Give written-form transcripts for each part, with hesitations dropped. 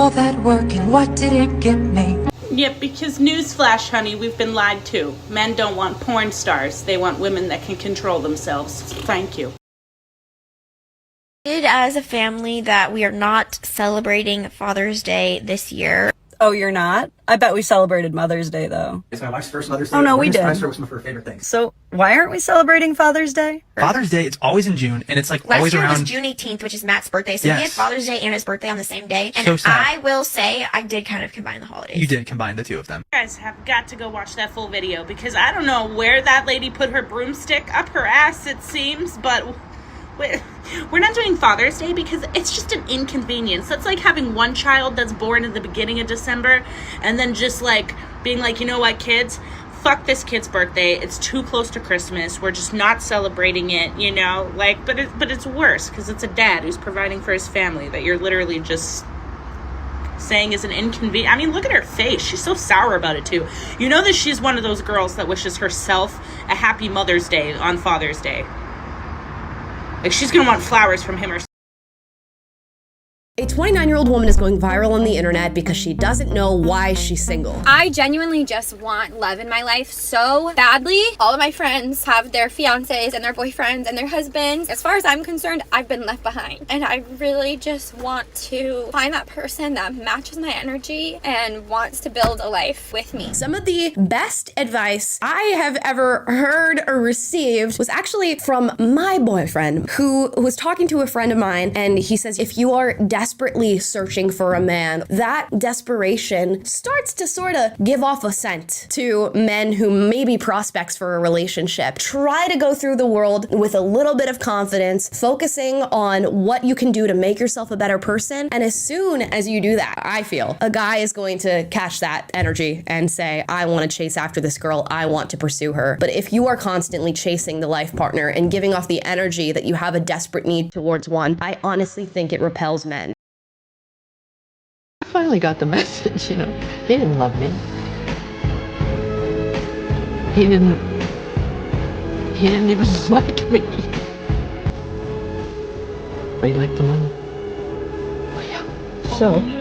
all that work and what did it get me? Yep, because newsflash, honey, we've been lied to. Men don't want porn stars. They want women that can control themselves. Thank you. As a family that we are not celebrating Father's Day this year. Oh, you're not? I bet we celebrated Mother's Day, though. It's my wife's first Mother's Day. Oh, no, we did. Was one of her favorite things. So, why aren't we celebrating Father's Day? Father's Day, it's always in June, and it's like always around... Last year was June 18th, which is Matt's birthday, so Yes. he had Father's Day and his birthday on the same day. And So sad. I will say, I did kind of combine the holidays. You did combine the two of them. You guys have got to go watch that full video, because I don't know where that lady put her broomstick up her ass, it seems, but... We're not doing Father's Day because it's just an inconvenience. That's like having one child that's born at the beginning of December and then just like being like, you know what, kids, fuck this kid's birthday. It's too close to Christmas. We're just not celebrating it, you know? Like, but it's worse because it's a dad who's providing for his family that you're literally just saying is an inconvenience. I mean, look at her face. She's so sour about it too. You know that she's one of those girls that wishes herself a happy Mother's Day on Father's Day. Like, she's gonna want flowers from him or something. A 29-year-old woman is going viral on the internet because she doesn't know why she's single. I genuinely just want love in my life so badly. All of my friends have their fiancés and their boyfriends and their husbands. As far as I'm concerned, I've been left behind. And I really just want to find that person that matches my energy and wants to build a life with me. Some of the best advice I have ever heard or received was actually from my boyfriend, who was talking to a friend of mine, and he says, if you are desperately searching for a man, that desperation starts to sort of give off a scent to men who may be prospects for a relationship. Try to go through the world with a little bit of confidence, focusing on what you can do to make yourself a better person. And as soon as you do that, I feel a guy is going to catch that energy and say, I want to chase after this girl. I want to pursue her. But if you are constantly chasing the life partner and giving off the energy that you have a desperate need towards one, I honestly think it repels men. I finally got the message, you know. He didn't love me. He didn't even like me. But he liked the money. Oh yeah. So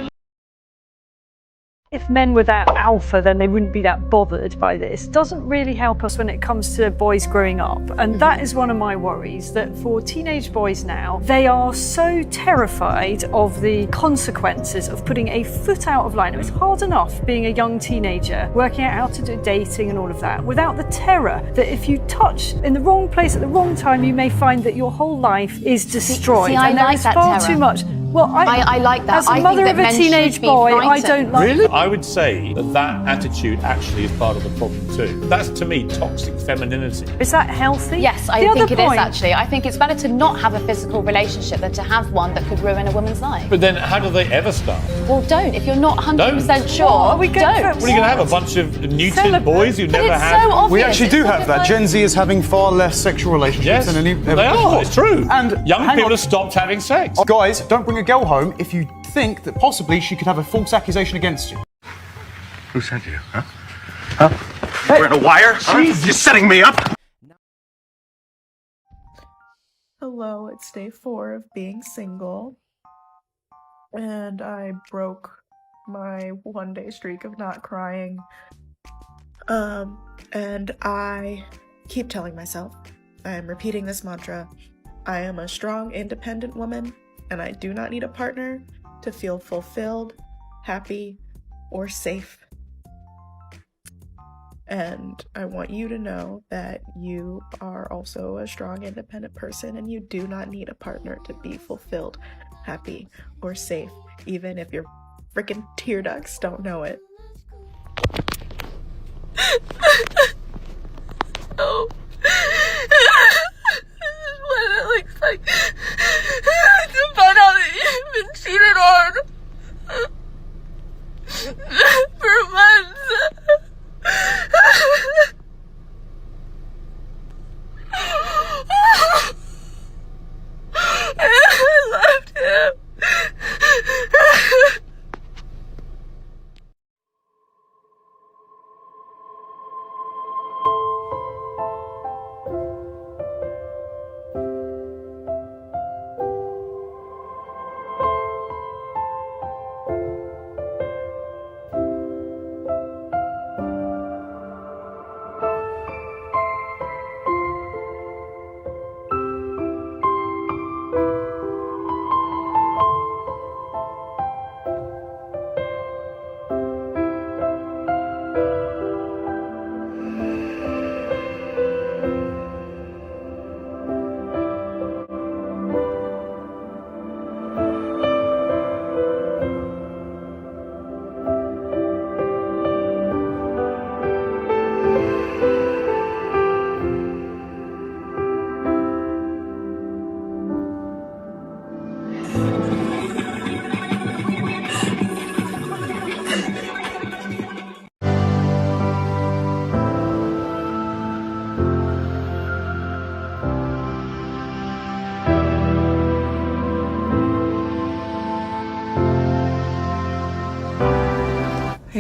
if men were that alpha, then they wouldn't be that bothered by this. Doesn't really help us when it comes to boys growing up. And that is one of my worries, that for teenage boys now, they are so terrified of the consequences of putting a foot out of line. It was hard enough being a young teenager, working out how to do dating and all of that, without the terror that if you touch in the wrong place at the wrong time, you may find that your whole life is destroyed. See, I and there like is that far terror. too much. Well, I like that. As a mother of a teenage boy, I don't like Really? I would say that attitude actually is part of the problem too. That's, to me, toxic femininity. Is that healthy? Yes, I think it is actually. I think it's better to not have a physical relationship than to have one that could ruin a woman's life. But then how do they ever start? Well, don't. If you're not 100% sure, don't. What are you going to have, a bunch of newton boys who never had... So obvious. We actually do have that. Gen Z is having far less sexual relationships than any ever they are. before. It's true. And young people have stopped having sex. Guys, don't bring a girl home if you think that possibly she could have a false accusation against you. Who sent you, huh? Huh? Hey. We're in a wire? Huh? You're setting me up? Hello, it's day 4 of being single. And I broke my 1-day streak of not crying. And I keep telling myself, I am repeating this mantra, I am a strong, independent woman, and I do not need a partner to feel fulfilled, happy, or safe. And I want you to know that you are also a strong, independent person, and you do not need a partner to be fulfilled, happy, or safe, even if your freaking tear ducts don't know it. Oh. What it looks like to find out that you've been cheated on for months. I loved him.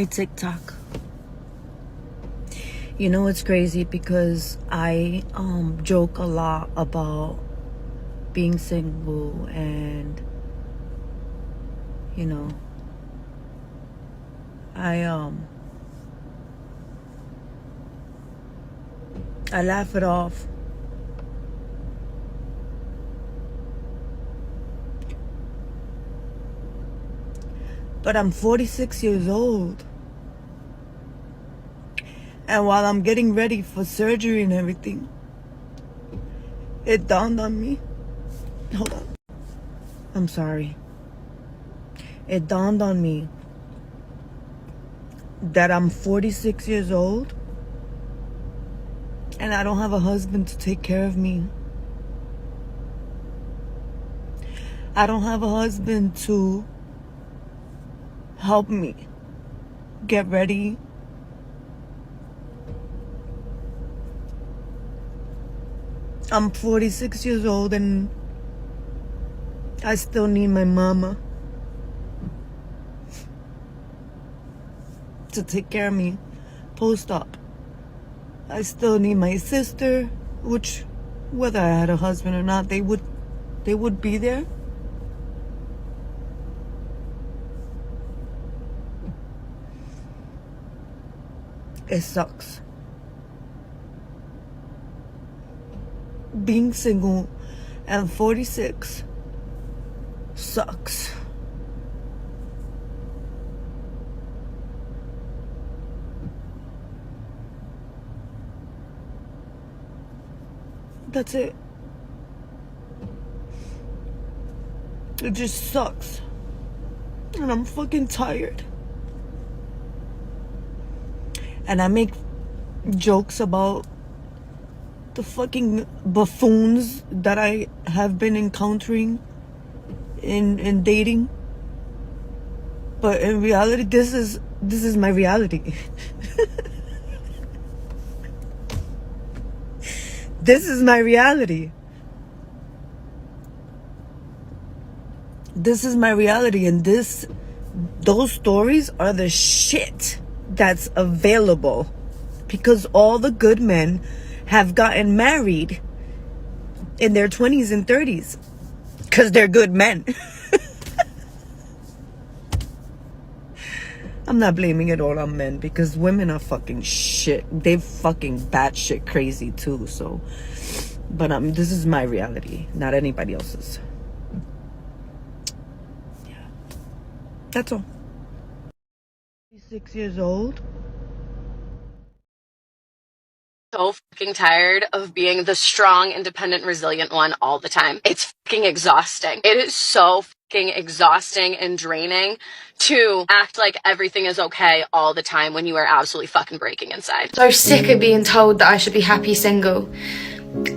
Hey, TikTok. You know, it's crazy because I joke a lot about being single and, you know, I laugh it off. But I'm 46 years old. And while I'm getting ready for surgery and everything, it dawned on me. Hold on. I'm sorry. It dawned on me that I'm 46 years old and I don't have a husband to take care of me. I don't have a husband to help me get ready. I'm 46 years old and I still need my mama to take care of me post-op. I still need my sister, which whether I had a husband or not, they would be there. It sucks. Being single and 46 sucks. That's it. It just sucks. And I'm fucking tired. And I make jokes about the fucking buffoons that I have been encountering in dating. But in reality, this is my reality. This is my reality. This is my reality, and those stories are the shit that's available, because all the good men have gotten married in their 20s and 30s because they're good men. I'm not blaming it all on men, because women are fucking shit. They fucking batshit crazy too. So, but this is my reality, not anybody else's. Yeah, that's all. 6 years old. So fucking tired of being the strong, independent, resilient one all the time. It's fucking exhausting. It is so fucking exhausting and draining to act like everything is okay all the time when you are absolutely fucking breaking inside. So sick of being told that I should be happy single.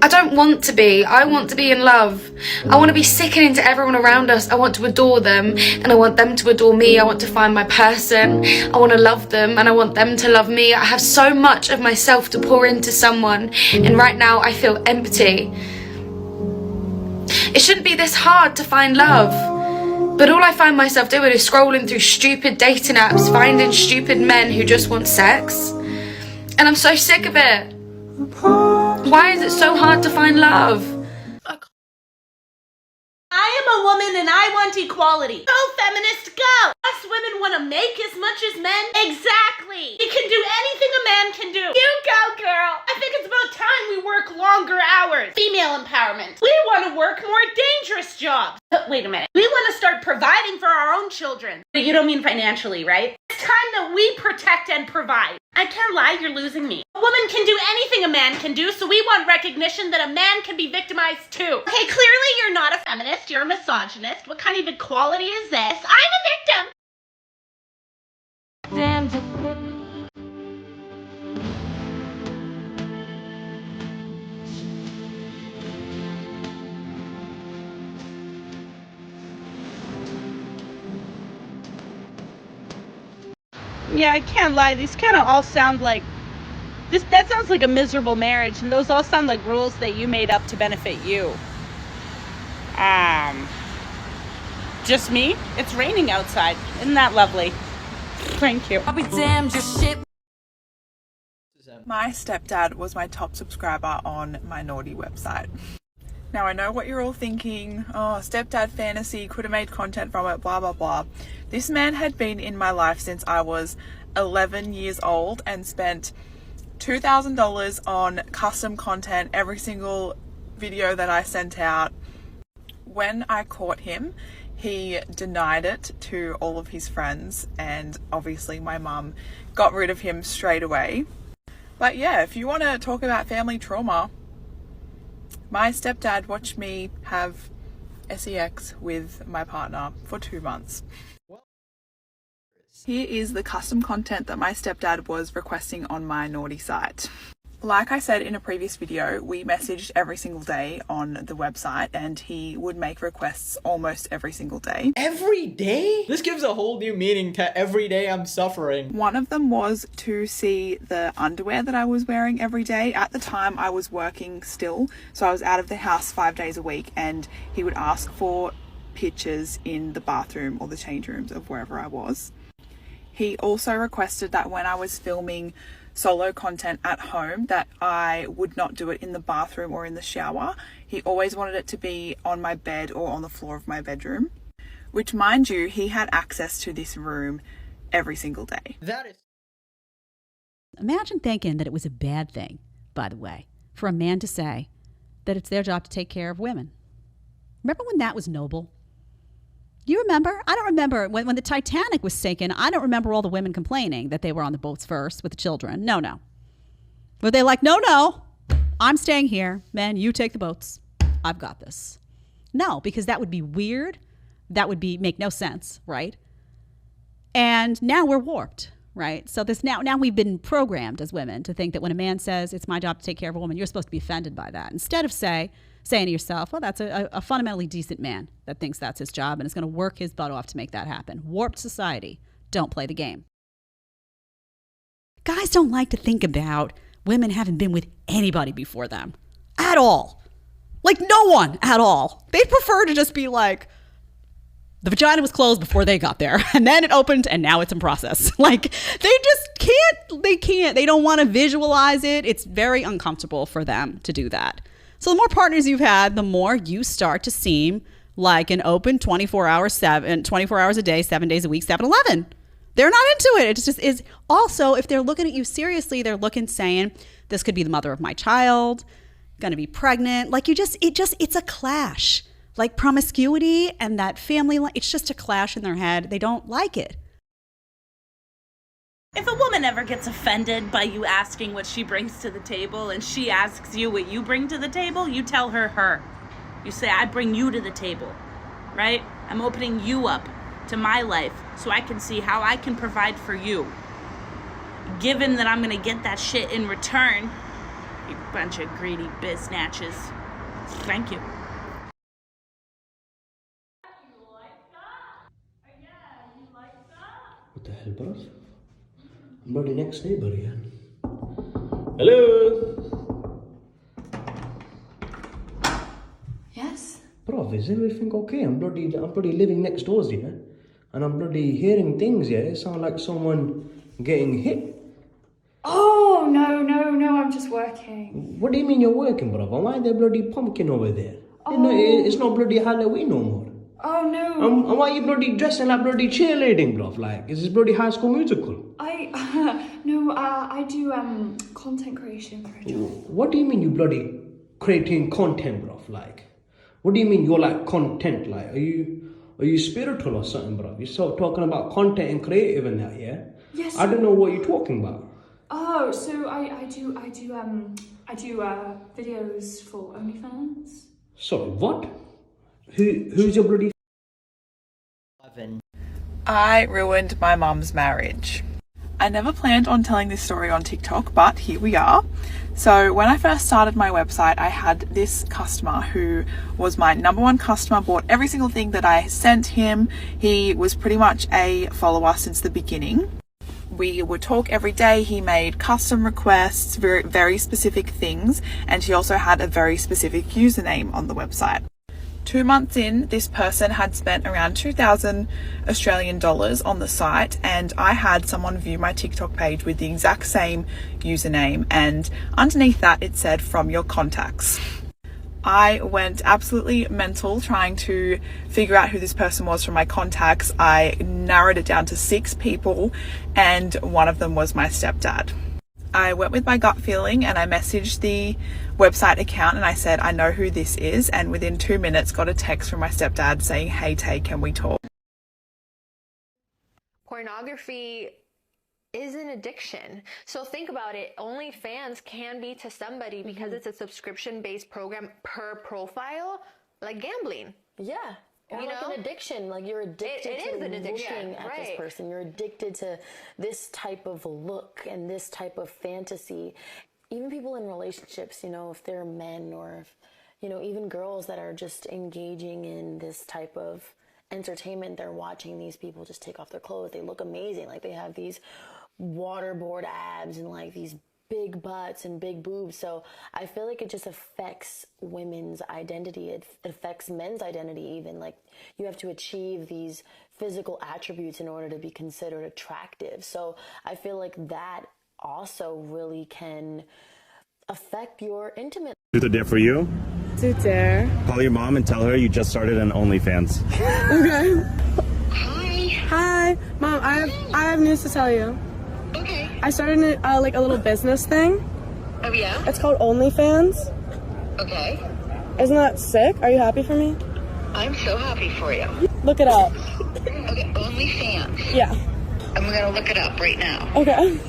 I don't want to be. I want to be in love. I want to be sickening to everyone around us. I want to adore them, and I want them to adore me. I want to find my person. I want to love them, and I want them to love me. I have so much of myself to pour into someone, and right now I feel empty. It shouldn't be this hard to find love, but all I find myself doing is scrolling through stupid dating apps, finding stupid men who just want sex, and I'm so sick of it. Why is it so hard to find love? I am a woman and I want equality. Go feminist, go! Us women want to make as much as men. Exactly! You can do anything a man can do. You go, girl! I think it's about time we work longer hours. Female empowerment. We want to work more dangerous jobs. Wait a minute. We want to start providing for our own children. But you don't mean financially, right? It's time that we protect and provide. I can't lie, you're losing me. A woman can do anything a man can do, so we want recognition that a man can be victimized too. Okay, clearly you're not a feminist, you're a misogynist. What kind of equality is this? I'm a victim! Yeah, I can't lie. These kind of all sound like that sounds like a miserable marriage, and those all sound like rules that you made up to benefit you. Just me? It's raining outside. Isn't that lovely? Thank you. I'll be damned, your shit. My stepdad was my top subscriber on my naughty website. Now I know what you're all thinking, oh, stepdad fantasy, could have made content from it, blah blah blah. This man had been in my life since I was 11 years old and spent $2,000 on custom content every single video that I sent out. When I caught him, he denied it to all of his friends, and obviously my mum got rid of him straight away. But yeah, if you want to talk about family trauma, my stepdad watched me have sex with my partner for 2 months. Here is the custom content that my stepdad was requesting on my naughty site. Like I said in a previous video, we messaged every single day on the website and he would make requests almost every single day. Every day? This gives a whole new meaning to every day I'm suffering. One of them was to see the underwear that I was wearing every day. At the time I was working still, so I was out of the house 5 days a week, and he would ask for pictures in the bathroom or the change rooms of wherever I was. He also requested that when I was filming solo content at home that I would not do it in the bathroom or in the shower. He always wanted it to be on my bed or on the floor of my bedroom, which, mind you, he had access to this room every single day. That is... Imagine thinking that it was a bad thing, by the way, for a man to say that it's their job to take care of women. Remember when that was noble? You remember? I don't remember. When the Titanic was sinking, I don't remember all the women complaining that they were on the boats first with the children. No. Were they like, no, I'm staying here. Men, you take the boats. I've got this. No, because that would be weird. That would make no sense, right? And now we're warped, right? So this now we've been programmed as women to think that when a man says it's my job to take care of a woman, you're supposed to be offended by that. Instead of saying to yourself, well, that's a fundamentally decent man that thinks that's his job and is going to work his butt off to make that happen. Warped society. Don't play the game. Guys don't like to think about women having been with anybody before them. At all. Like no one at all. They prefer to just be like, the vagina was closed before they got there, and then it opened, and now it's in process. Like, they just can't. They don't want to visualize it. It's very uncomfortable for them to do that. So the more partners you've had, the more you start to seem like an open 24 hours a day, 7 days a week, 7-Eleven. They're not into it. It just is. Also, if they're looking at you seriously, they're looking saying, this could be the mother of my child, going to be pregnant. Like it's a clash. Like promiscuity and that family, it's just a clash in their head. They don't like it. If a woman ever gets offended by you asking what she brings to the table and she asks you what you bring to the table, you tell her. You say, I bring you to the table, right? I'm opening you up to my life so I can see how I can provide for you. Given that I'm going to get that shit in return, you bunch of greedy biznatches. Thank you. What the hell, bros? I'm bloody next neighbour here. Hello? Yes? Bro, is everything okay? I'm bloody living next doors here. And I'm bloody hearing things here. It sounds like someone getting hit. Oh, no, I'm just working. What do you mean you're working, brother? Why is there bloody pumpkin over there? Oh. It's not bloody Halloween no more. Oh, no. And why are you bloody dressing like bloody cheerleading, bruv? Like, is this bloody High School Musical? I do content creation for a job. What do you mean you bloody creating content, bruv? Like, what do you mean you're like content? Like, are you spiritual or something, bruv? You're so talking about content and creative and that, yeah? Yes. I don't know what you're talking about. Oh, so I do videos for OnlyFans. Sorry, what? Who's your bloody... I ruined my mum's marriage. I never planned on telling this story on TikTok, but here we are. So when I first started my website, I had this customer who was my #1 customer, bought every single thing that I sent him. He was pretty much a follower since the beginning. We would talk every day. He made custom requests, very specific things, and he also had a very specific username on the website. 2 months in, this person had spent around 2,000 Australian dollars on the site, and I had someone view my TikTok page with the exact same username, and underneath that it said, "From your contacts." I went absolutely mental trying to figure out who this person was from my contacts. I narrowed it down to 6 people, and one of them was my stepdad. I went with my gut feeling and I messaged the website account and I said, "I know who this is," and within 2 minutes got a text from my stepdad saying, "Hey Tay, can we talk?" Pornography is an addiction. So think about it. OnlyFans can be to somebody because it's a subscription-based program per profile, like gambling. Yeah. Or You like know? an addiction, like you're addicted It to is an addiction, looking at right. this person. You're addicted to this type of look and this type of fantasy. Even people in relationships, you know, if they're men or if, you know, even girls that are just engaging in this type of entertainment, they're watching these people just take off their clothes. They look amazing. Like they have these waterboard abs and like these big butts and big boobs. So I feel like it just affects women's identity. It affects men's identity even. Like you have to achieve these physical attributes in order to be considered attractive. So I feel like that also really can affect your intimate. Truth or dare for you? To dare. Call your mom and tell her you just started an OnlyFans. Okay. Hi, Mom. I have news to tell you. Okay. I started like a little business thing. Oh yeah? It's called OnlyFans. Okay. Isn't that sick? Are you happy for me? I'm so happy for you. Look it up. Okay, OnlyFans. Yeah. I'm gonna look it up right now. Okay.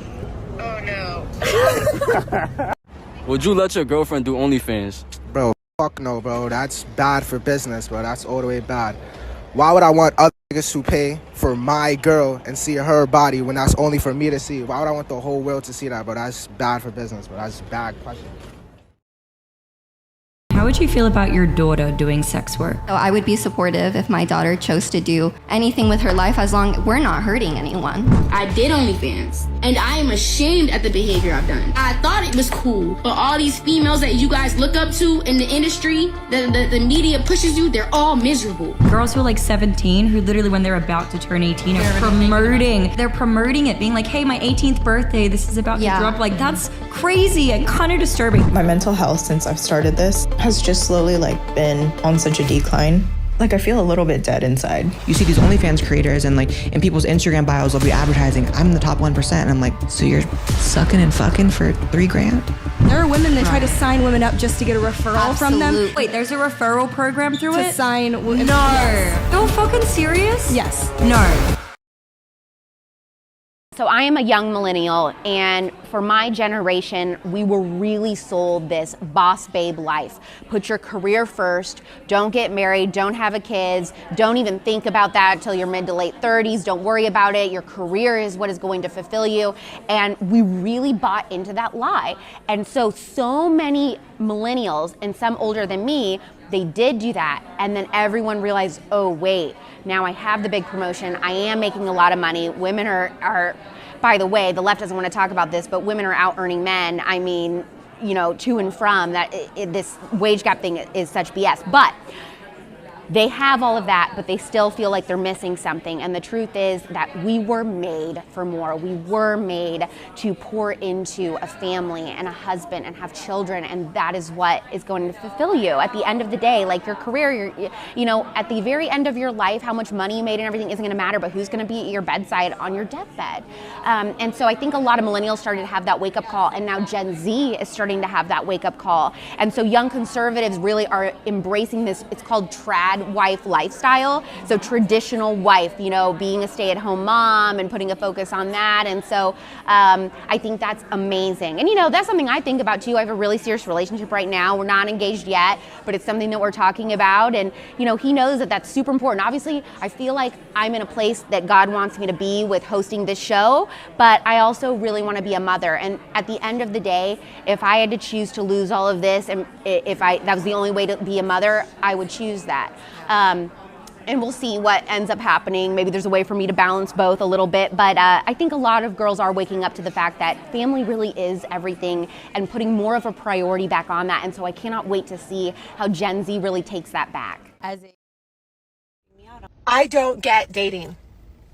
Oh no. Would you let your girlfriend do OnlyFans? Bro, fuck no, bro. That's bad for business, bro. That's all the way bad. Why would I want other niggas to pay for my girl and see her body when that's only for me to see? Why would I want the whole world to see that, bro? That's bad for business, bro. That's a bad question. How would you feel about your daughter doing sex work? So I would be supportive if my daughter chose to do anything with her life as long as we're not hurting anyone. I did OnlyFans, and I am ashamed at the behavior I've done. I thought it was cool, but all these females that you guys look up to in the industry, the media pushes you, they're all miserable. Girls who are like 17, who literally when they're about to turn 18 are promoting it, being like, hey, my 18th birthday, this is about to drop. Like, that's crazy and kind of disturbing. My mental health since I've started this has just slowly like been on such a decline. Like I feel a little bit dead inside. You see these OnlyFans creators and like in people's Instagram bios they'll be advertising, I'm in the top 1%, and I'm like, so you're sucking and fucking for $3,000? There are women that try to sign women up just to get a referral from them. Wait, there's a referral program through it? To sign women. No. Yes. No fucking serious? Yes. No. So I am a young millennial, and for my generation, we were really sold this boss babe life. Put your career first, don't get married, don't have kids, don't even think about that until your mid to late 30s, don't worry about it, your career is what is going to fulfill you. And we really bought into that lie. And so many millennials, and some older than me, they did do that, and then everyone realized, oh wait, now I have the big promotion, I am making a lot of money, women are by the way, the left doesn't want to talk about this, but women are out earning men. I mean, you know, to and from, that this wage gap thing is such BS. But they have all of that, but they still feel like they're missing something. And the truth is that we were made for more. We were made to pour into a family and a husband and have children, and that is what is going to fulfill you at the end of the day. Like your career, you know, at the very end of your life, how much money you made and everything isn't going to matter, but who's going to be at your bedside on your deathbed. And so I think a lot of millennials started to have that wake-up call, and now Gen Z is starting to have that wake-up call. And so young conservatives really are embracing this, it's called trad wife lifestyle. So traditional wife, you know, being a stay-at-home mom and putting a focus on that. And so I think that's amazing. And you know, that's something I think about too. I have a really serious relationship right now. We're not engaged yet, but it's something that we're talking about. And you know, he knows that that's super important. Obviously, I feel like I'm in a place that God wants me to be with hosting this show, but I also really want to be a mother. And at the end of the day, if I had to choose to lose all of this, and if that was the only way to be a mother, I would choose that. and we'll see what ends up happening. Maybe there's a way for me to balance both a little bit, but I think a lot of girls are waking up to the fact that family really is everything and putting more of a priority back on that. And so I cannot wait to see how Gen Z really takes that back. I don't get dating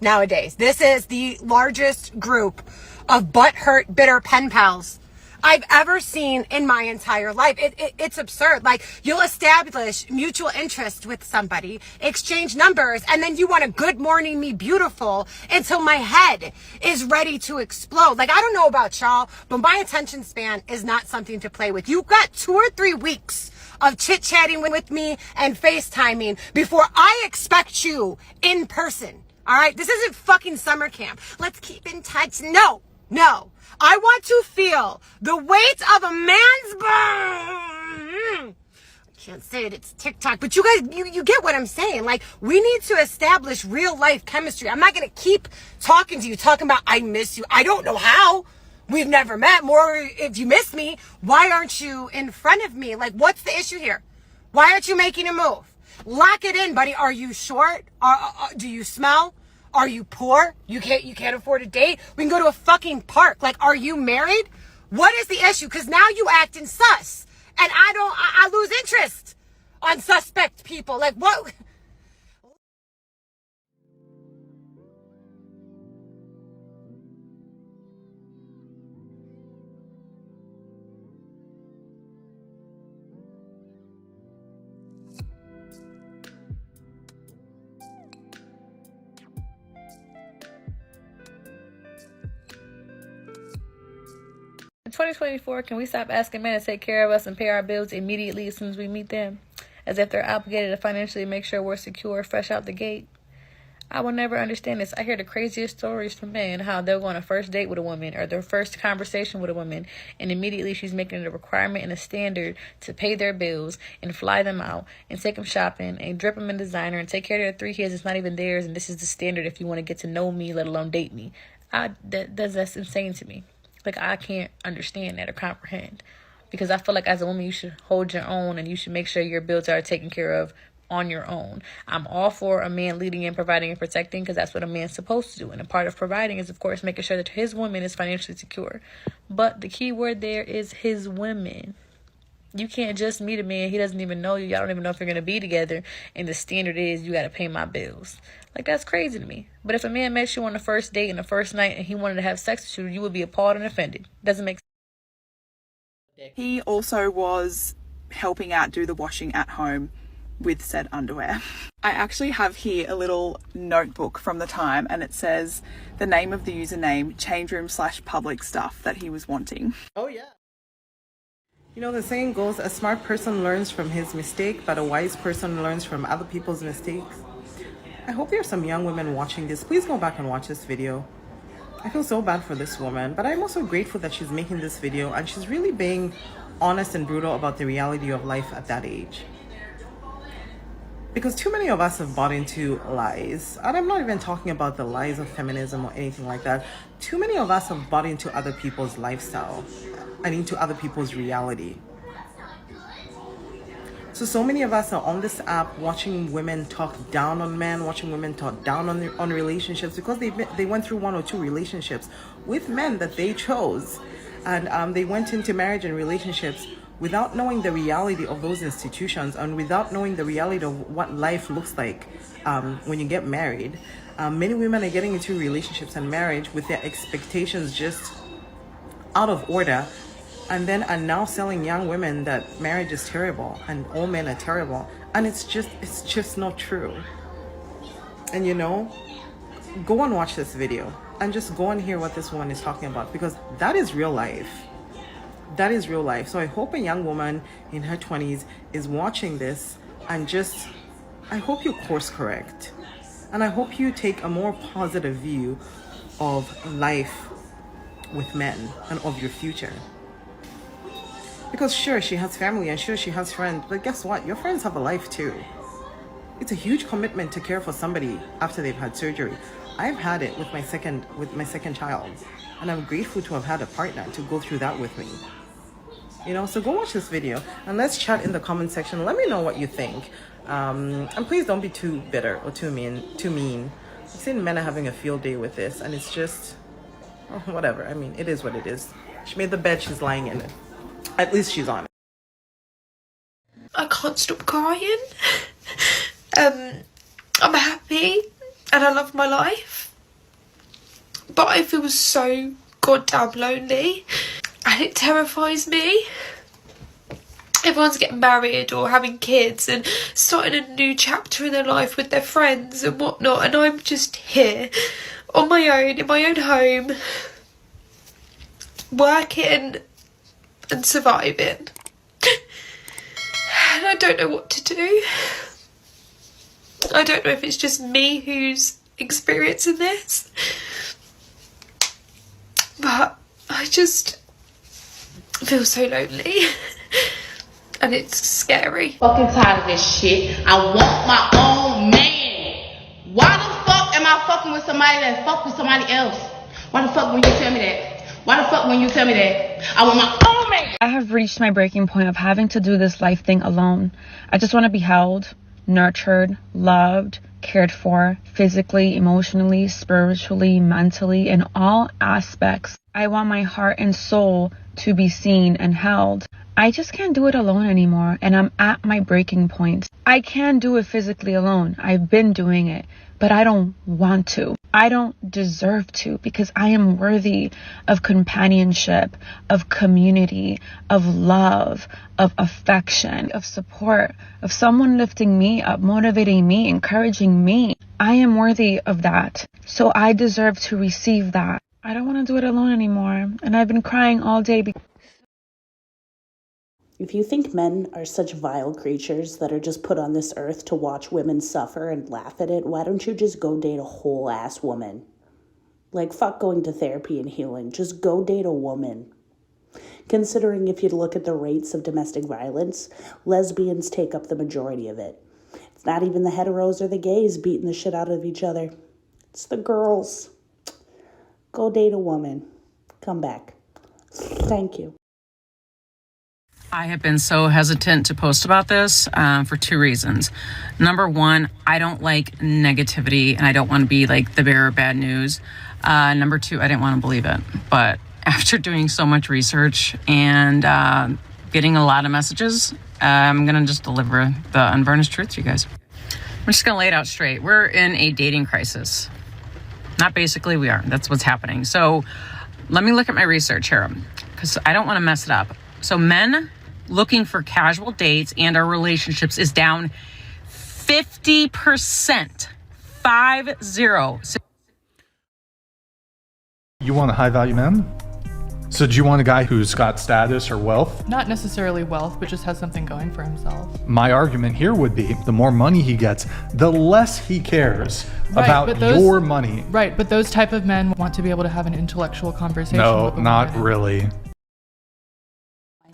nowadays. This is the largest group of butthurt, bitter pen pals I've ever seen in my entire life. It's absurd. Like, you'll establish mutual interest with somebody, exchange numbers, and then you want to good morning me beautiful until my head is ready to explode. Like, I don't know about y'all, but my attention span is not something to play with. You've got 2 or 3 weeks of chit-chatting with me and FaceTiming before I expect you in person. All right? This isn't fucking summer camp. Let's keep in touch. No. I want to feel the weight of a man's I can't say it, it's TikTok, but you guys, you get what I'm saying. Like, we need to establish real life chemistry. I'm not going to keep talking to you, talking about I miss you. I don't know how. We've never met. More, if you miss me, why aren't you in front of me? Like, what's the issue here? Why aren't you making a move? Lock it in, buddy. Are you short? Do you smell? Are you poor? You can't afford a date? We can go to a fucking park. Like, are you married? What is the issue? Because now you acting sus. And I lose interest on suspect people. Like, what? In 2024, can we stop asking men to take care of us and pay our bills immediately as soon as we meet them, as if they're obligated to financially make sure we're secure fresh out the gate? I will never understand this. I hear the craziest stories from men, how they'll go on a first date with a woman or their first conversation with a woman, and immediately she's making it a requirement and a standard to pay their bills and fly them out and take them shopping and drip them in designer and take care of their 3 kids. It's not even theirs, and this is the standard if you want to get to know me, let alone date me. That's insane to me. Like, I can't understand that or comprehend, because I feel like as a woman, you should hold your own and you should make sure your bills are taken care of on your own. I'm all for a man leading and providing and protecting, because that's what a man's supposed to do. And a part of providing is, of course, making sure that his woman is financially secure. But the key word there is his women. You can't just meet a man, he doesn't even know you, y'all don't even know if you're going to be together, and the standard is you got to pay my bills. Like, that's crazy to me. But if a man met you on the first date and the first night and he wanted to have sex with you, you would be appalled and offended. Doesn't make sense. He also was helping out do the washing at home with said underwear. I actually have here a little notebook from the time, and it says the name of the username, changeroom/public stuff that he was wanting. Oh yeah. You know, the saying goes, a smart person learns from his mistake, but a wise person learns from other people's mistakes. I hope there are some young women watching this. Please go back and watch this video. I feel so bad for this woman, but I'm also grateful that she's making this video and she's really being honest and brutal about the reality of life at that age. Because too many of us have bought into lies. And I'm not even talking about the lies of feminism or anything like that. Too many of us have bought into other people's lifestyle and into other people's reality. So many of us are on this app watching women talk down on men, watching women talk down on relationships, because they went through 1 or 2 relationships with men that they chose. And they went into marriage and relationships without knowing the reality of those institutions and without knowing the reality of what life looks like when you get married. Many women are getting into relationships and marriage with their expectations just out of order, and then are now selling young women that marriage is terrible and all men are terrible. And it's just not true. And you know, go and watch this video and just go and hear what this woman is talking about, because that is real life. That is real life. So I hope a young woman in her 20s is watching this, and I hope you course correct. And I hope you take a more positive view of life with men and of your future. Because sure, she has family and sure, she has friends, but guess what? Your friends have a life too. It's a huge commitment to care for somebody after they've had surgery. I've had it with my second child, and I'm grateful to have had a partner to go through that with me. You know, so go watch this video and let's chat in the comment section. Let me know what you think. And please don't be too bitter or too mean. I've seen men are having a field day with this, and it's just whatever. I mean, it is what it is. She made the bed, she's lying in it. At least she's on it. I can't stop crying. I'm happy and I love my life, but I feel so goddamn lonely and it terrifies me. Everyone's getting married or having kids and starting a new chapter in their life with their friends and whatnot, and I'm just here on my own in my own home, working and surviving, and I don't know what to do. I don't know if it's just me who's experiencing this, but I just feel so lonely and it's scary. Fucking tired of this shit. I want my own man. Why the fuck am I fucking with somebody that fuck with somebody else? Why the fuck when you tell me that? Why the fuck when you tell me that? I want my own man. I have reached my breaking point of having to do this life thing alone. I just want to be held, nurtured, loved, cared for, physically, emotionally, spiritually, mentally, in all aspects. I want my heart and soul to be seen and held. I just can't do it alone anymore, and I'm at my breaking point. I can do it physically alone. I've been doing it, but I don't want to. I don't deserve to, because I am worthy of companionship, of community, of love, of affection, of support, of someone lifting me up, motivating me, encouraging me. I am worthy of that, so I deserve to receive that. I don't want to do it alone anymore, and I've been crying all day because If you think men are such vile creatures that are just put on this earth to watch women suffer and laugh at it, why don't you just go date a whole ass woman? Like, fuck going to therapy and healing. Just go date a woman. Considering if you look at the rates of domestic violence, lesbians take up the majority of it. It's not even the heteros or the gays beating the shit out of each other. It's the girls. Go date a woman. Come back. Thank you. I have been so hesitant to post about this for two reasons. Number one, I don't like negativity and I don't want to be like the bearer of bad news. Number two, I didn't want to believe it. But after doing so much research and getting a lot of messages, I'm going to just deliver the unvarnished truth to you guys. I'm just going to lay it out straight. We're in a dating crisis. Not basically, we are. That's what's happening. So let me look at my research here because I don't want to mess it up. So men looking for casual dates and our relationships is down 50%. 50. You want a high value man? So do you want a guy who's got status or wealth? Not necessarily wealth, but just has something going for himself. My argument here would be the more money he gets, the less he cares about your money. Right, but those type of men want to be able to have an intellectual conversation. No, not really.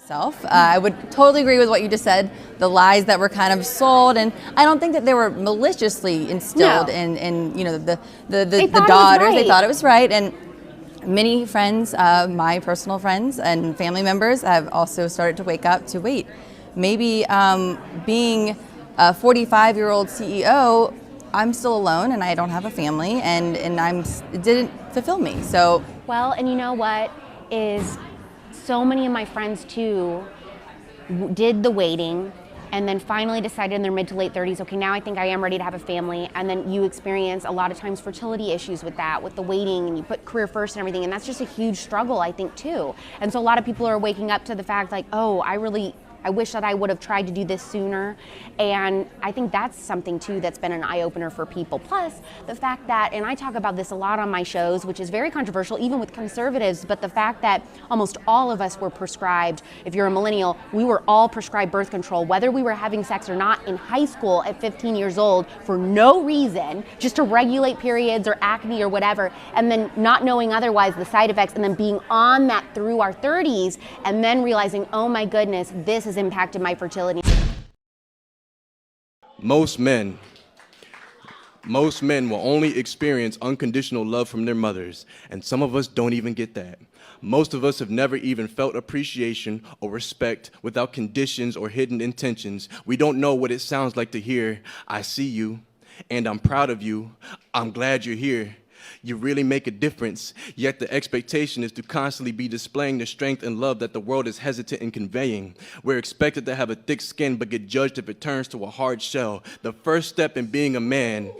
I would totally agree with what you just said, the lies that were kind of sold, and I don't think that they were maliciously instilled in you know, the daughters. They thought it was right, and many friends, my personal friends and family members have also started to wake up to wait, maybe being a 45-year-old CEO, I'm still alone and I don't have a family, and it didn't fulfill me. So well, and you know what is so many of my friends too did the waiting and then finally decided in their mid to late 30s, okay, now I think I am ready to have a family. And then you experience a lot of times fertility issues with that, with the waiting, and you put career first and everything. And that's just a huge struggle, I think, too. And so a lot of people are waking up to the fact like, oh, I wish that I would have tried to do this sooner. And I think that's something too that's been an eye-opener for people. Plus the fact that, and I talk about this a lot on my shows, which is very controversial even with conservatives, but the fact that almost all of us were prescribed, if you're a millennial, we were all prescribed birth control, whether we were having sex or not, in high school at 15 years old for no reason, just to regulate periods or acne or whatever, and then not knowing otherwise the side effects, and then being on that through our 30s, and then realizing, oh my goodness, this has impacted my fertility. Most men will only experience unconditional love from their mothers, and some of us don't even get that. Most of us have never even felt appreciation or respect without conditions or hidden intentions. We don't know what it sounds like to hear, I see you, and I'm proud of you. I'm glad you're here. You really make a difference, yet the expectation is to constantly be displaying the strength and love that the world is hesitant in conveying. We're expected to have a thick skin but get judged if it turns to a hard shell. The first step in being a man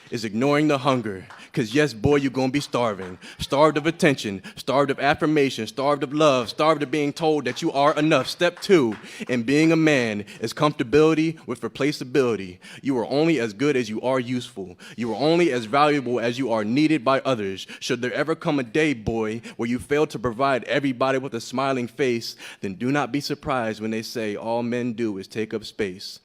is ignoring the hunger. Because yes, boy, you're going to be starving. Starved of attention, starved of affirmation, starved of love, starved of being told that you are enough. Step 2 in being a man is comfortability with replaceability. You are only as good as you are useful. You are only as valuable as you are needed by others. Should there ever come a day, boy, where you fail to provide everybody with a smiling face, then do not be surprised when they say all men do is take up space.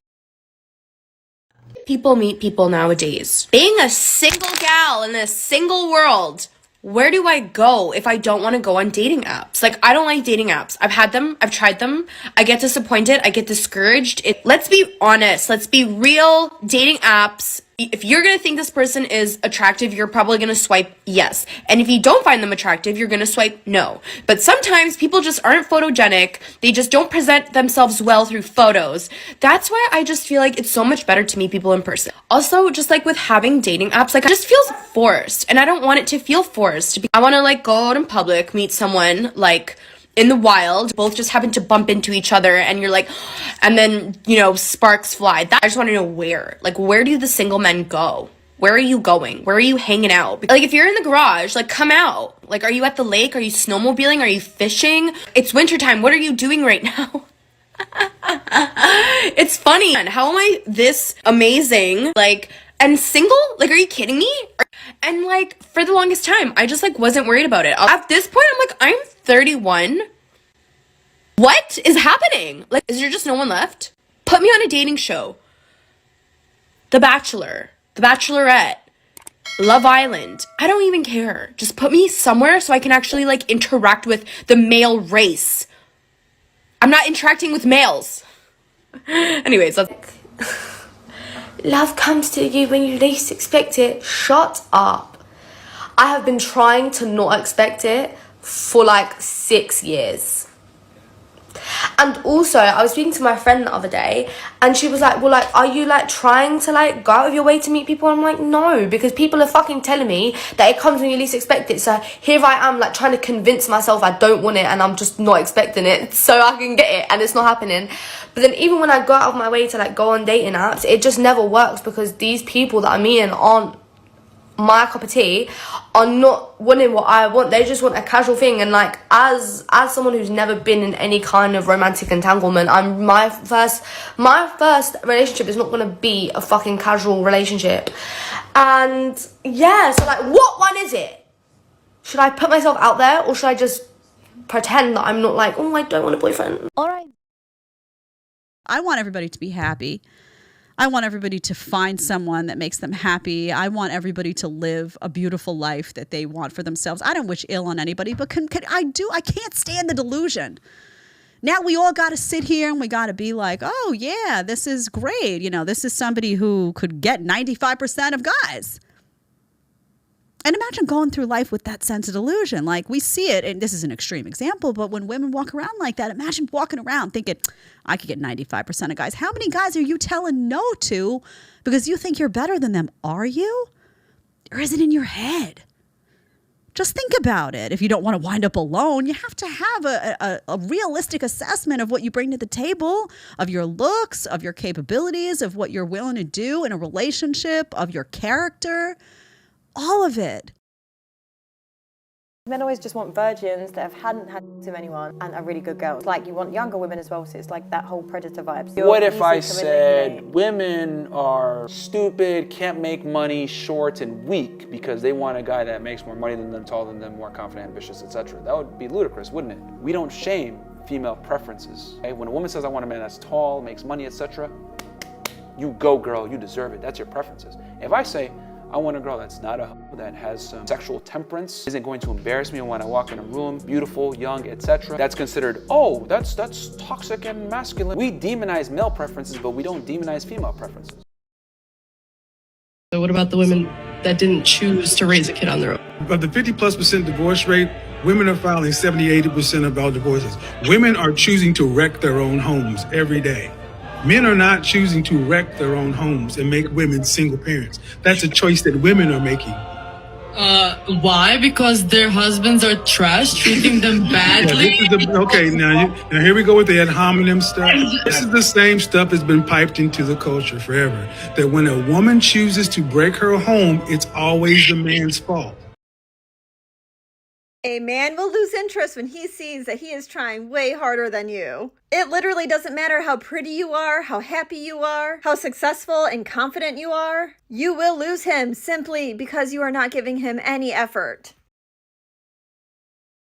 People meet people nowadays. Being a single gal in a single world, where do I go if I don't want to go on dating apps? Like, I don't like dating apps. I've had them. I've tried them. I get disappointed. I get discouraged. Let's be honest. Let's be real. Dating apps, if you're going to think this person is attractive, you're probably going to swipe yes. And if you don't find them attractive, you're going to swipe no. But sometimes people just aren't photogenic. They just don't present themselves well through photos. That's why I just feel like it's so much better to meet people in person. Also, just like with having dating apps, like, it just feels forced. And I don't want it to feel forced. I want to like go out in public, meet someone like in the wild, both just happen to bump into each other and you're like, and then, you know, sparks fly. I just want to know where. Like, where do the single men go? Where are you going? Where are you hanging out? Like, if you're in the garage, like, come out. Like, are you at the lake? Are you snowmobiling? Are you fishing? It's wintertime. What are you doing right now? It's funny. How am I this amazing? Like, and single? Like, are you kidding me? And like, for the longest time, I just like wasn't worried about it. At this point, I'm like, I'm 31. What is happening? Like, is there just no one left? Put me on a dating show. The Bachelor, The Bachelorette, Love Island. I don't even care. Just put me somewhere so I can actually like interact with the male race. I'm not interacting with males. Anyways, let's... Love comes to you when you least expect it. Shut up. I have been trying to not expect it for like 6 years. And also, I was speaking to my friend the other day and she was like, well, like, are you like trying to like go out of your way to meet people? I'm like, no, because people are fucking telling me that it comes when you least expect it. So here I am like trying to convince myself I don't want it and I'm just not expecting it so I can get it, and it's not happening. But then even when I go out of my way to like go on dating apps, it just never works because these people that I'm meeting aren't my cup of tea, are not wanting what I want. They just want a casual thing. And like, as someone who's never been in any kind of romantic entanglement, my first relationship is not going to be a fucking casual relationship. And yeah, so like, what one is it? Should I put myself out there, or should I just pretend that I'm not like, oh, I don't want a boyfriend? All right. I want everybody to be happy. I want everybody to find someone that makes them happy. I want everybody to live a beautiful life that they want for themselves. I don't wish ill on anybody, but I can't stand the delusion. Now we all got to sit here and we got to be like, oh yeah, this is great. You know, this is somebody who could get 95% of guys. And imagine going through life with that sense of delusion. Like, we see it, and this is an extreme example, but when women walk around like that, imagine walking around thinking, I could get 95% of guys. How many guys are you telling no to because you think you're better than them? Are you? Or is it in your head? Just think about it. If you don't want to wind up alone, you have to have a realistic assessment of what you bring to the table, of your looks, of your capabilities, of what you're willing to do in a relationship, of your character. All of it. Men always just want virgins that hadn't had sex with anyone and are really good girls. Like, you want younger women as well, so it's like that whole predator vibe. So what if I said women are stupid, can't make money, short, and weak because they want a guy that makes more money than them, taller than them, more confident, ambitious, etc.? That would be ludicrous, wouldn't it? We don't shame female preferences. Okay? When a woman says, I want a man that's tall, makes money, etc., you go, girl, you deserve it. That's your preferences. If I say, I want a girl that's not a hoe, that has some sexual temperance, isn't going to embarrass me when I walk in a room, beautiful, young, etc. That's considered, oh, that's toxic and masculine. We demonize male preferences, but we don't demonize female preferences. So what about the women that didn't choose to raise a kid on their own? But the 50+% divorce rate Women are filing 70-80% of all divorces. Women are choosing to wreck their own homes every day. Men are not choosing to wreck their own homes and make women single parents. That's a choice that women are making. Why? Because their husbands are trash, treating them badly? Now here we go with the ad hominem stuff. This is the same stuff that's been piped into the culture forever. That when a woman chooses to break her home, it's always the man's fault. A man will lose interest when he sees that he is trying way harder than you. It literally doesn't matter how pretty you are, how happy you are, how successful and confident you are. You will lose him simply because you are not giving him any effort.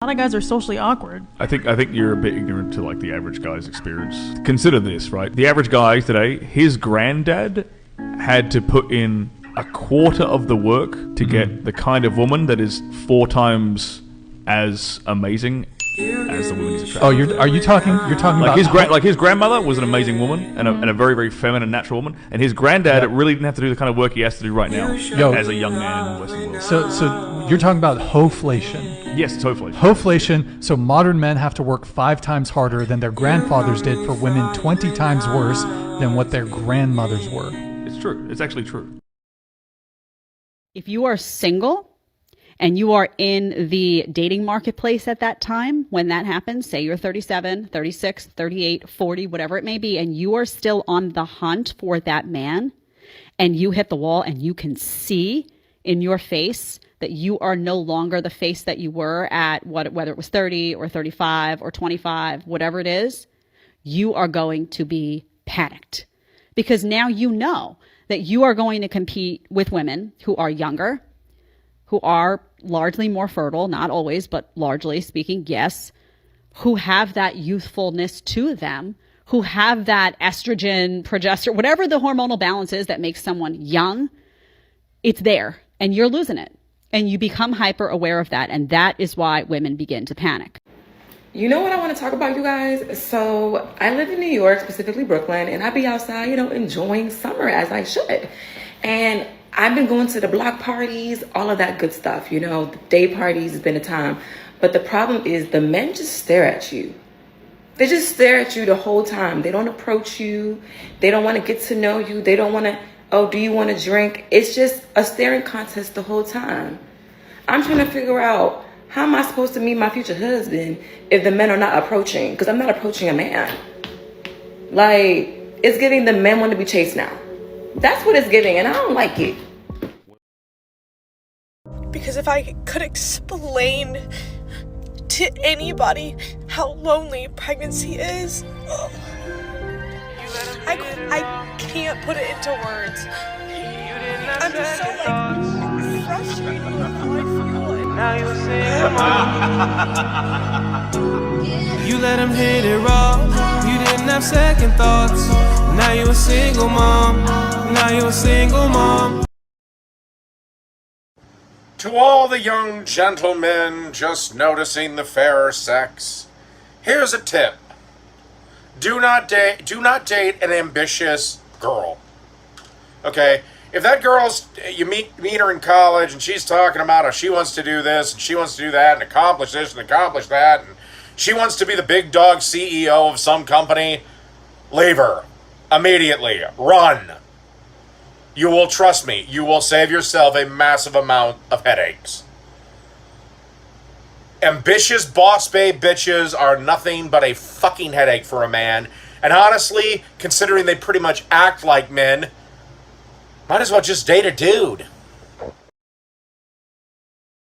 A lot of guys are socially awkward. I think you're a bit ignorant to like the average guy's experience. Consider this, right? The average guy today, his granddad had to put in a quarter of the work to get the kind of woman that is 4 times as amazing as the woman he's attracted. Oh, you're talking like about his grandmother was an amazing woman and a very, very feminine, natural woman, and his granddad really didn't have to do the kind of work he has to do right now as a young man in the Western world. So you're talking about hoflation. Yes, it's hoflation. Hoflation. So modern men have to work 5 times harder than their grandfathers did for women 20 times worse than what their grandmothers were. It's true. It's actually true. If you are single and you are in the dating marketplace at that time, when that happens, say you're 37, 36, 38, 40, whatever it may be, and you are still on the hunt for that man, and you hit the wall and you can see in your face that you are no longer the face that you were at whether it was 30 or 35 or 25, whatever it is, you are going to be panicked. Because now you know that you are going to compete with women who are younger, who are largely more fertile, not always, but largely speaking, yes, who have that youthfulness to them, who have that estrogen, progesterone, whatever the hormonal balance is that makes someone young, it's there, and you're losing it. And you become hyper aware of that, and that is why women begin to panic. You know what I want to talk about, you guys? So I live in New York, specifically Brooklyn, and I be outside, enjoying summer as I should. And I've been going to the block parties, all of that good stuff, the day parties has been a time. But the problem is the men just stare at you. They just stare at you the whole time. They don't approach you. They don't want to get to know you. They don't want to, oh, do you want to drink? It's just a staring contest the whole time. I'm trying to figure out, how am I supposed to meet my future husband if the men are not approaching? Because I'm not approaching a man. Like, it's giving the men want to be chased now. That's what it's giving, and I don't like it. Because if I could explain to anybody how lonely pregnancy is, I can't put it into words. I'm just so frustrated with how I feel. Now you You let him hit it raw. You didn't have second thoughts. Now you a single mom. Now you a single mom. To all the young gentlemen just noticing the fairer sex, here's a tip. Do not date an ambitious girl. Okay? If that girl's, you meet her in college and she's talking about how she wants to do this and she wants to do that and accomplish this and accomplish that and she wants to be the big dog CEO of some company, leave her. Immediately. Run. You will, trust me, you will save yourself a massive amount of headaches. Ambitious boss babe bitches are nothing but a fucking headache for a man. And honestly, considering they pretty much act like men, might as well just date a dude.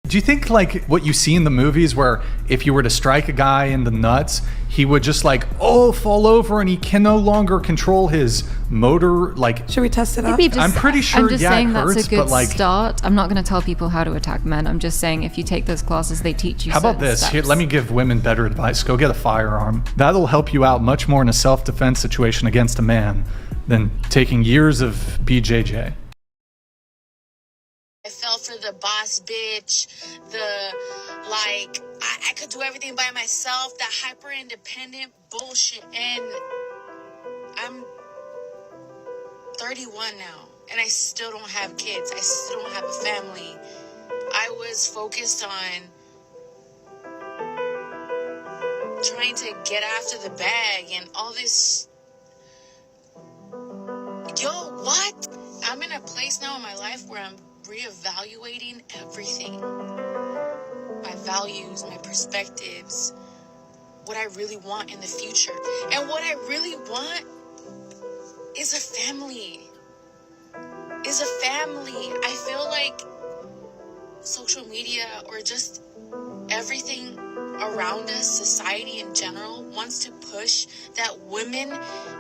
Do you think like what you see in the movies where if you were to strike a guy in the nuts, he would just fall over and he can no longer control his motor? Like, should we test it out? I'm pretty sure. I'm just saying it hurts, that's a good but start. I'm not going to tell people how to attack men. I'm just saying if you take those classes, they teach you. How about this? Here, let me give women better advice. Go get a firearm. That'll help you out much more in a self-defense situation against a man than taking years of BJJ. I fell for the boss bitch, I could do everything by myself, that hyper independent bullshit. And I'm 31 now, and I still don't have kids. I still don't have a family. I was focused on trying to get after the bag and all this. Yo, what? I'm in a place now in my life where I'm reevaluating everything. My values, my perspectives, what I really want in the future. And what I really want is a family. I feel like social media or just everything around us, society in general, wants to push that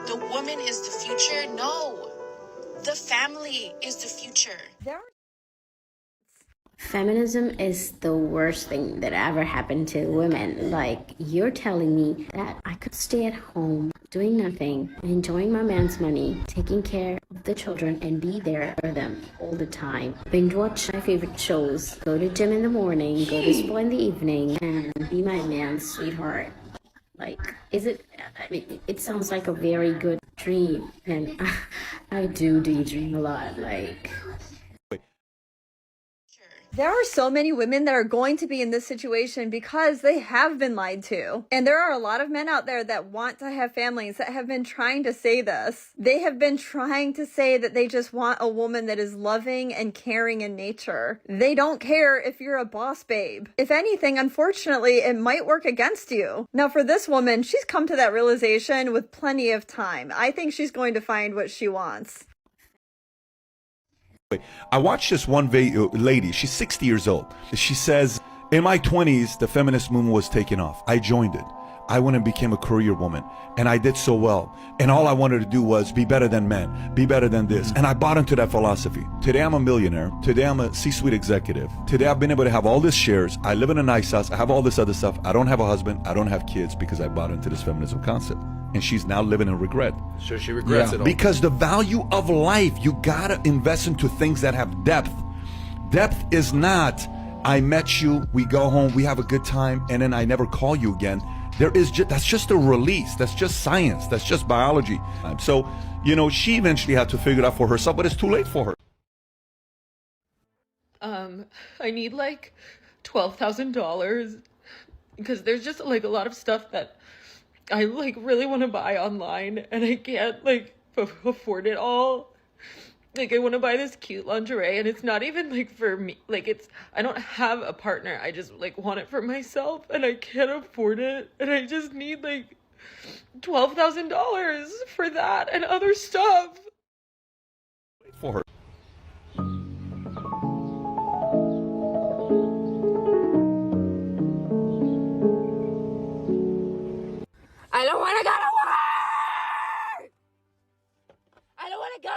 the woman is the future. No, the family is the future. Feminism is the worst thing that ever happened to women. Like, you're telling me that I could stay at home, doing nothing, enjoying my man's money, taking care of the children, and be there for them all the time. Binge watch my favorite shows, go to gym in the morning, go to school in the evening, and be my man's sweetheart. Like, it sounds like a very good dream, and I do daydream a lot, like... There are so many women that are going to be in this situation because they have been lied to. And there are a lot of men out there that want to have families that have been trying to say this. They have been trying to say that they just want a woman that is loving and caring in nature. They don't care if you're a boss babe. If anything, unfortunately, it might work against you. Now, for this woman, she's come to that realization with plenty of time. I think she's going to find what she wants. I watched this one lady, she's 60 years old. She says, in my 20s, the feminist movement was taking off. I joined it. I went and became a career woman, and I did so well. And all I wanted to do was be better than men, be better than this. And I bought into that philosophy. Today I'm a millionaire. Today I'm a C-suite executive. Today I've been able to have all these shares. I live in a nice house. I have all this other stuff. I don't have a husband. I don't have kids because I bought into this feminism concept. And she's now living in regret. So she regrets it all. Because the value of life, you gotta invest into things that have depth. Depth is not, I met you, we go home, we have a good time, and then I never call you again. That's just a release. That's just science. That's just biology. So, she eventually had to figure it out for herself, but it's too late for her. I need like $12,000 because there's just like a lot of stuff that I like really want to buy online and I can't like afford it all. Like I want to buy this cute lingerie and it's not even like for me. Like I don't have a partner. I just like want it for myself and I can't afford it. And I just need like $12,000 for that and other stuff. For her. I don't want to go to work! I don't want to go!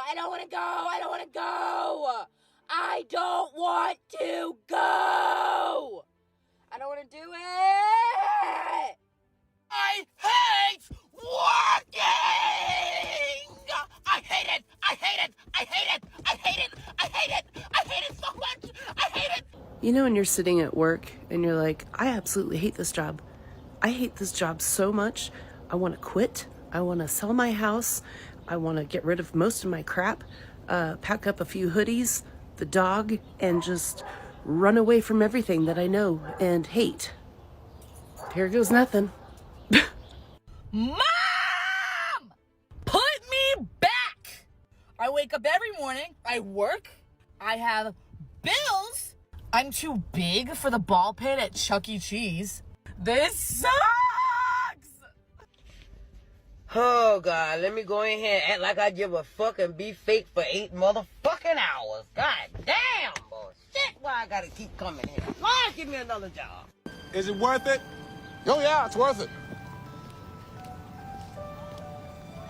I don't want to go! I don't want to go! I don't want to go! I don't want to do it! I hate working! I hate it! I hate it! I hate it! I hate it! I hate it! I hate it so much! I hate it! You know when you're sitting at work and you're like, I absolutely hate this job. I hate this job so much. I want to quit. I want to sell my house. I want to get rid of most of my crap, pack up a few hoodies, the dog, and just run away from everything that I know and hate. Here goes nothing. Mom! Put me back! I wake up every morning, I work, I have bills, I'm too big for the ball pit at Chuck E. Cheese. This sucks! Oh, God, let me go in here and act like I give a fuck and be fake for 8 motherfucking hours. God damn, boy. Shit, why I gotta keep coming here? Why give me another job? Is it worth it? Oh, yeah, it's worth it.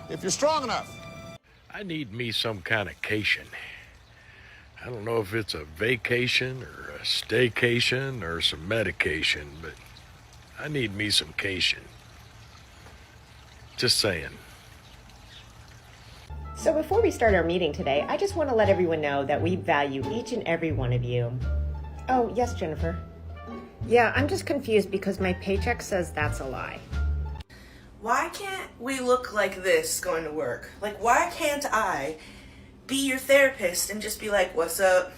If you're strong enough. I need me some kind of cation. I don't know if it's a vacation or a staycation or some medication, but I need me some cation. Just saying. So before we start our meeting today, I just want to let everyone know that we value each and every one of you. Oh, yes, Jennifer. Yeah, I'm just confused because my paycheck says that's a lie. Why can't we look like this going to work? Like, why can't I be your therapist and just be like, what's up?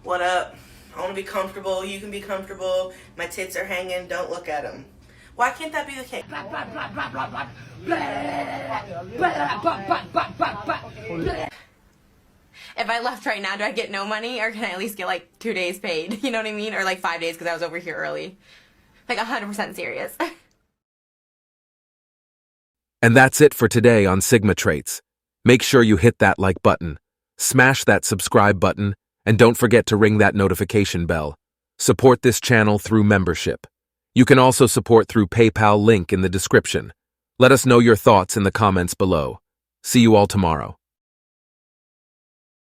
What up? I want to be comfortable. You can be comfortable. My tits are hanging. Don't look at them. Why can't that be the case? If I left right now, do I get no money, or can I at least get like 2 days paid? You know what I mean? Or like 5 days because I was over here early. Like 100% serious. And that's it for today on Sigma Traits. Make sure you hit that like button, smash that subscribe button, and don't forget to ring that notification bell. Support this channel through membership. You can also support through PayPal link in the description. Let us know your thoughts in the comments below. See you all tomorrow.